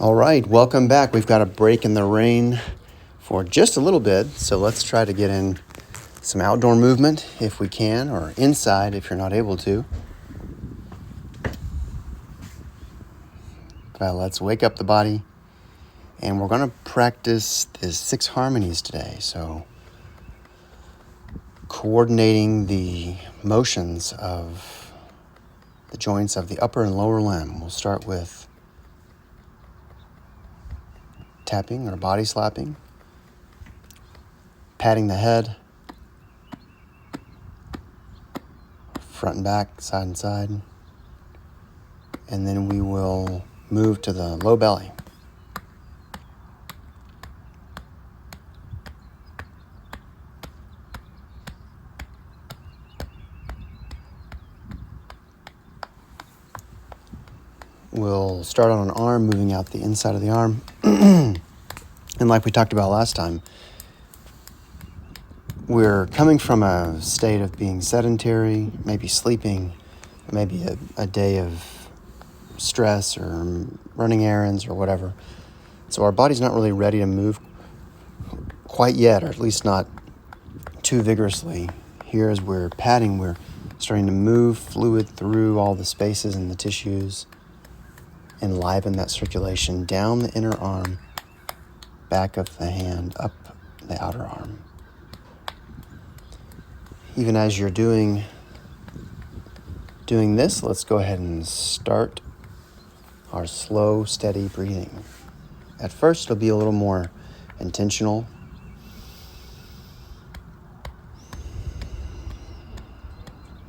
All right, welcome back. We've got a break in the rain for just a little bit, so let's try to get in some outdoor movement if we can, or inside if you're not able to. Let's wake up the body, and we're going to practice the 6 harmonies today. So coordinating the motions of the joints of the upper and lower limb. We'll start with tapping or body slapping, patting the head, front and back, side and side, and then we will move to the low belly. We'll start on an arm, moving out the inside of the arm. And like we talked about last time, we're coming from a state of being sedentary, maybe sleeping, maybe a day of stress or running errands or whatever. So our body's not really ready to move quite yet, or at least not too vigorously. Here, as we're patting, we're starting to move fluid through all the spaces and the tissues, enliven that circulation down the inner arm, back of the hand, up the outer arm. Even as you're doing this, let's go ahead and start our slow, steady breathing. At first, it'll be a little more intentional.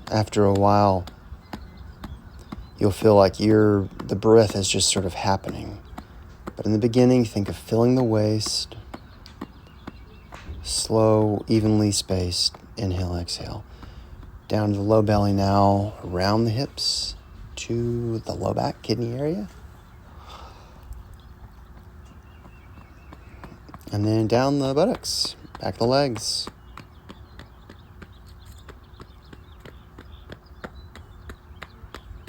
After a while, you'll feel like the breath is just sort of happening. But in the beginning, think of filling the waist, slow, evenly spaced, inhale, exhale. Down to the low belly now, around the hips to the low back, kidney area. And then down the buttocks, back the legs.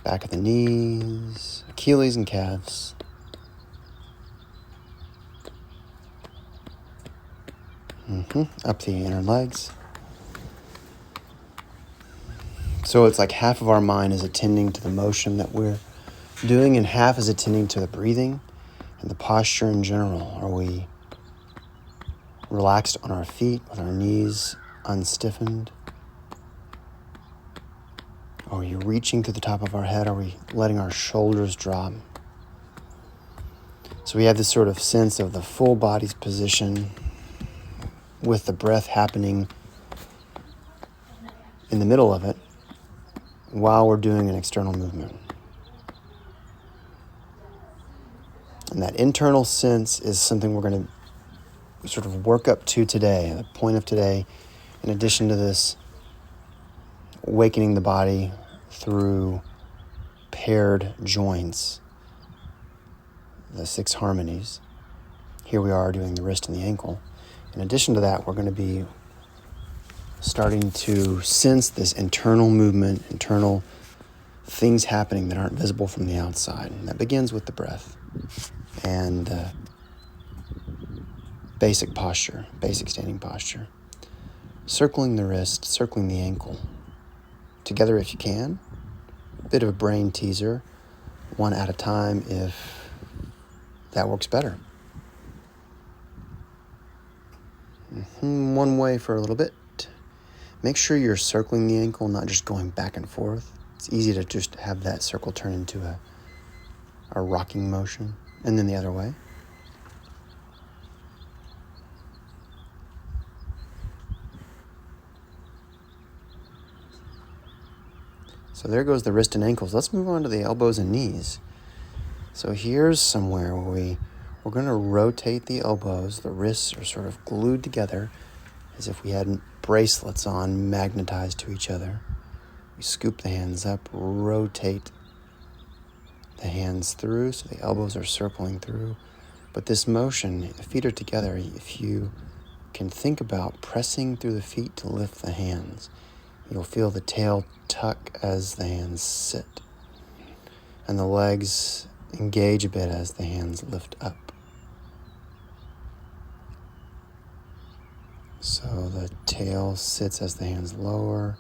Back of the knees, Achilles and calves. Up the inner legs. So it's like half of our mind is attending to the motion that we're doing, and half is attending to the breathing and the posture in general. Are we relaxed on our feet with our knees unstiffened? Are we reaching to the top of our head? Are we letting our shoulders drop? So we have this sort of sense of the full body's position with the breath happening in the middle of it while we're doing an external movement. And that internal sense is something we're going to sort of work up to today. The point of today, in addition to this awakening the body through paired joints, the 6 harmonies. Here we are doing the wrist and the ankle. In addition to that, we're going to be starting to sense this internal movement, internal things happening that aren't visible from the outside. And that begins with the breath and basic posture, basic standing posture. Circling the wrist, circling the ankle. Together if you can. A bit of a brain teaser, one at a time if that works better. One way for a little bit. Make sure you're circling the ankle, not just going back and forth. It's easy to just have that circle turn into a rocking motion. And then the other way. So there goes the wrist and ankles. Let's move on to the elbows and knees. So here's somewhere where we're going to rotate the elbows. The wrists are sort of glued together as if we had bracelets on, magnetized to each other. We scoop the hands up, rotate the hands through so the elbows are circling through. But this motion, the feet are together. If you can think about pressing through the feet to lift the hands, you'll feel the tail tuck as the hands sit. And the legs engage a bit as the hands lift up. So the tail sits as the hands lower,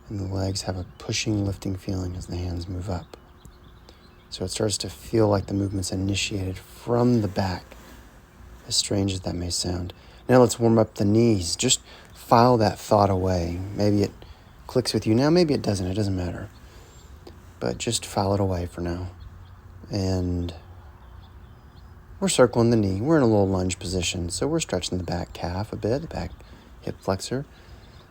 and the legs have a pushing, lifting feeling as the hands move up. So it starts to feel like the movement's initiated from the back, as strange as that may sound. Now let's warm up the knees. Just file that thought away. Maybe it clicks with you now, maybe it doesn't matter. But just file it away for now. And we're circling the knee. We're in a little lunge position, so we're stretching the back calf a bit, the back hip flexor,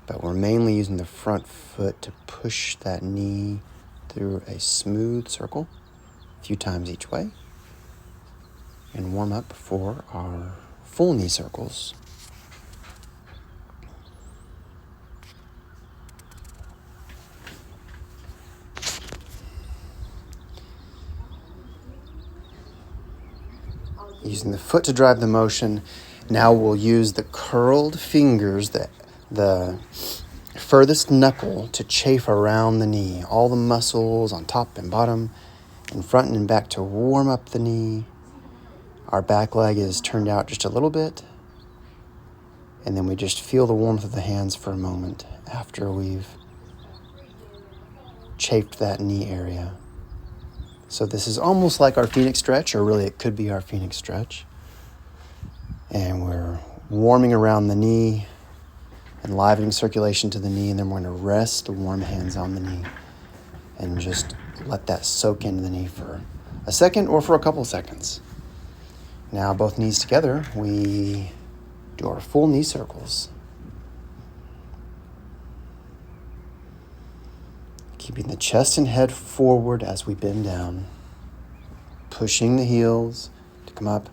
but we're mainly using the front foot to push that knee through a smooth circle a few times each way, and warm up for our full knee circles. Using the foot to drive the motion, now we'll use the curled fingers, the furthest knuckle, to chafe around the knee, all the muscles on top and bottom, in front and back, to warm up the knee. Our back leg is turned out just a little bit, and then we just feel the warmth of the hands for a moment after we've chafed that knee area. So this is almost like our Phoenix stretch, or really it could be our Phoenix stretch. And we're warming around the knee, enlivening circulation to the knee, and then we're going to rest the warm hands on the knee and just let that soak into the knee for a second or for a couple seconds. Now both knees together, we do our full knee circles. Keeping the chest and head forward as we bend down, pushing the heels to come up,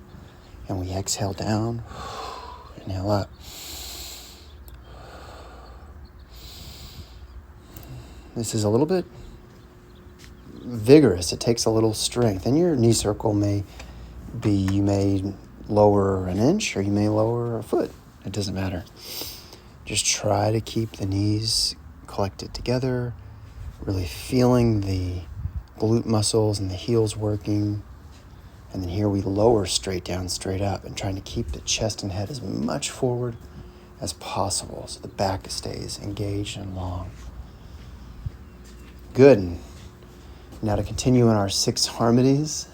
and we exhale down, inhale up. This is a little bit vigorous. It takes a little strength, and your knee circle may be, you may lower an inch or you may lower a foot. It doesn't matter. Just try to keep the knees collected together, really feeling the glute muscles and the heels working. And then here we lower straight down, straight up, and trying to keep the chest and head as much forward as possible so the back stays engaged and long. Good. Now to continue in our 6 harmonies.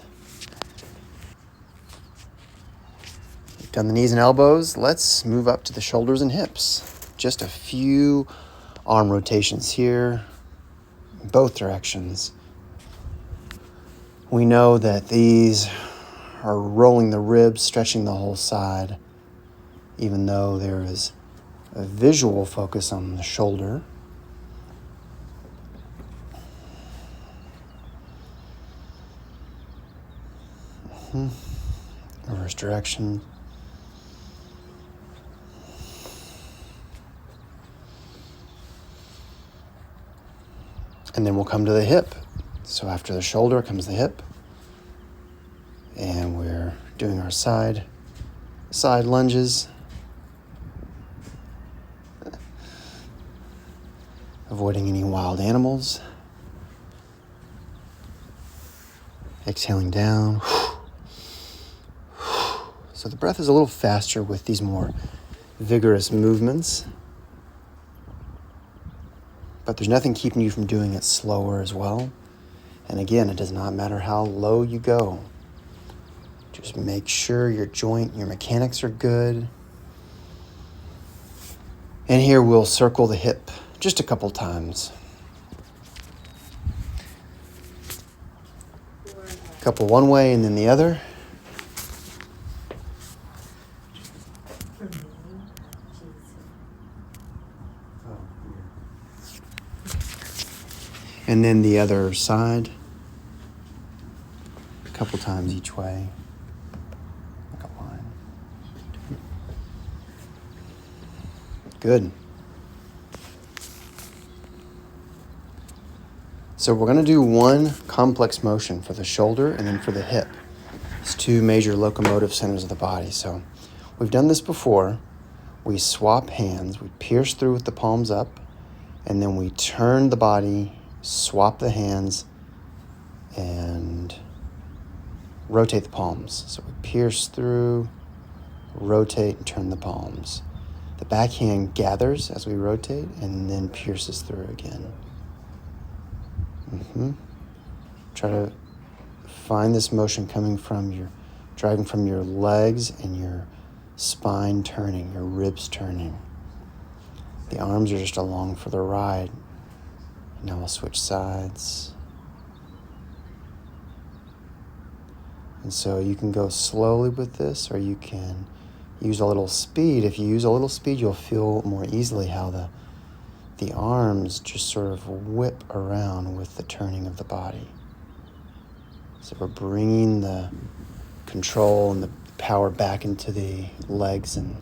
We've done the knees and elbows. Let's move up to the shoulders and hips. Just a few arm rotations here, in both directions. We know that these are rolling the ribs, stretching the whole side, even though there is a visual focus on the shoulder. Reverse direction. And then we'll come to the hip. So after the shoulder comes the hip. And we're doing our side lunges. Avoiding any wild animals. Exhaling down. So the breath is a little faster with these more vigorous movements. But there's nothing keeping you from doing it slower as well. And again, it does not matter how low you go. Just make sure your joint, your mechanics are good. And here we'll circle the hip just a couple times. A couple one way and then the other. And then the other side, a couple times each way, like a line. Good. So we're going to do one complex motion for the shoulder and then for the hip. It's 2 major locomotive centers of the body. So we've done this before. We swap hands, we pierce through with the palms up, and then we turn the body, swap the hands, and rotate the palms. So we pierce through, rotate, and turn the palms. The back hand gathers as we rotate and then pierces through again. Try to find this motion coming from driving from your legs and your spine turning, your ribs turning. The arms are just along for the ride. Now we'll switch sides. And so you can go slowly with this, or you can use a little speed. If you use a little speed, you'll feel more easily how the arms just sort of whip around with the turning of the body. So we're bringing the control and the power back into the legs and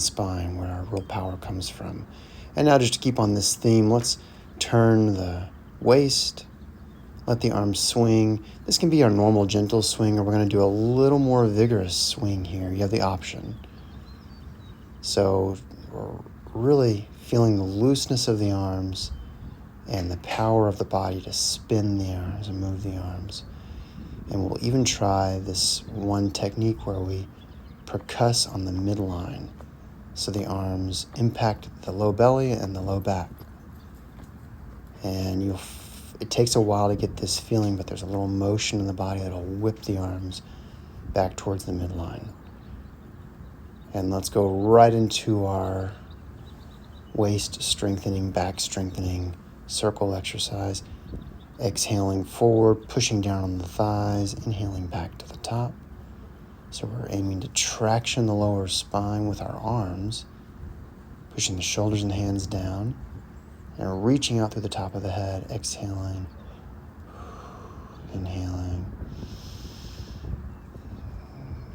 spine, where our real power comes from. And now, just to keep on this theme, let's turn the waist, let the arms swing. This can be our normal gentle swing, or we're going to do a little more vigorous swing here. You have the option. So we're really feeling the looseness of the arms and the power of the body to spin the arms and move the arms. And we'll even try this one technique where we percuss on the midline, so the arms impact the low belly and the low back. And it takes a while to get this feeling, but there's a little motion in the body that'll whip the arms back towards the midline. And let's go right into our waist strengthening, back strengthening circle exercise. Exhaling forward, pushing down on the thighs, inhaling back to the top. So we're aiming to traction the lower spine with our arms, pushing the shoulders and hands down, and reaching out through the top of the head, exhaling, inhaling.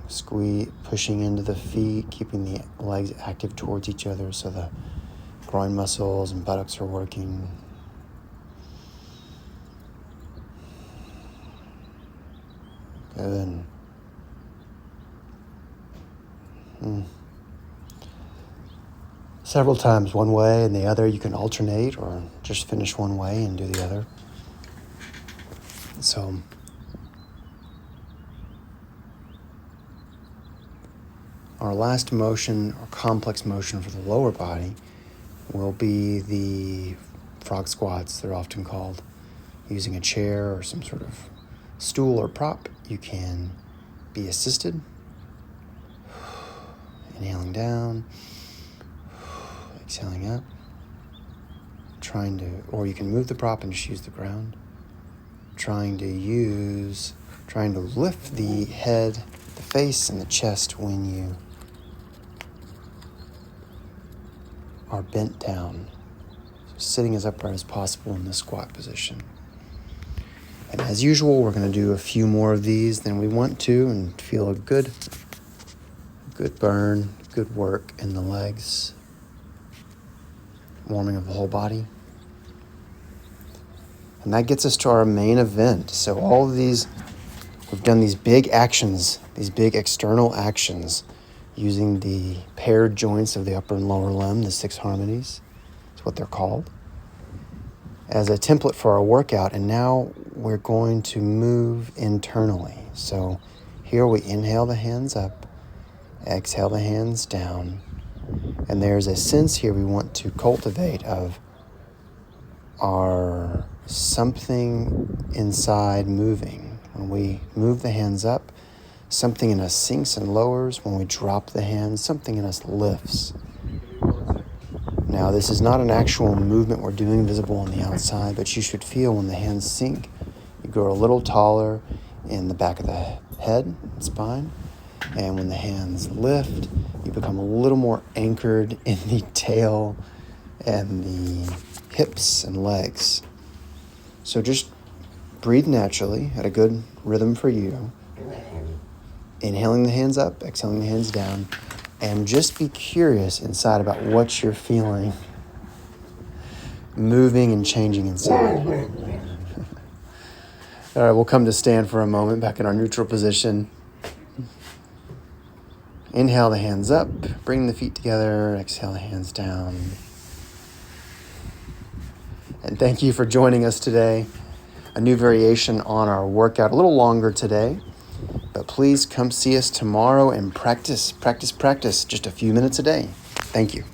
Squeeze, pushing into the feet, keeping the legs active towards each other so the groin muscles and buttocks are working. Good. Several times one way and the other. You can alternate or just finish one way and do the other. So our last motion, or complex motion for the lower body, will be the frog squats, they're often called. Using a chair or some sort of stool or prop, you can be assisted. Inhaling down, exhaling up. Or you can move the prop and just use the ground. Trying to lift the head, the face, and the chest when you are bent down. So sitting as upright as possible in the squat position. And as usual, we're going to do a few more of these than we want to and feel a good burn, good work in the legs, warming of the whole body. And that gets us to our main event. So all of these, we've done these big actions, these big external actions using the paired joints of the upper and lower limb, the 6 harmonies, is what they're called, as a template for our workout. And now we're going to move internally. So here we inhale the hands up, exhale the hands down. And there's a sense here we want to cultivate of our something inside moving. When we move the hands up, something in us sinks and lowers. When we drop the hands, something in us lifts. Now, this is not an actual movement we're doing visible on the outside, but you should feel when the hands sink, you grow a little taller in the back of the head and spine. And when the hands lift, you become a little more anchored in the tail and the hips and legs. So just breathe naturally at a good rhythm for you. Inhaling the hands up, exhaling the hands down, and just be curious inside about what you're feeling, moving and changing inside. All right, we'll come to stand for a moment, back in our neutral position. Inhale the hands up, bring the feet together, exhale the hands down. And thank you for joining us today. a new variation on our workout, a little longer today. But please come see us tomorrow and practice just a few minutes a day. Thank you.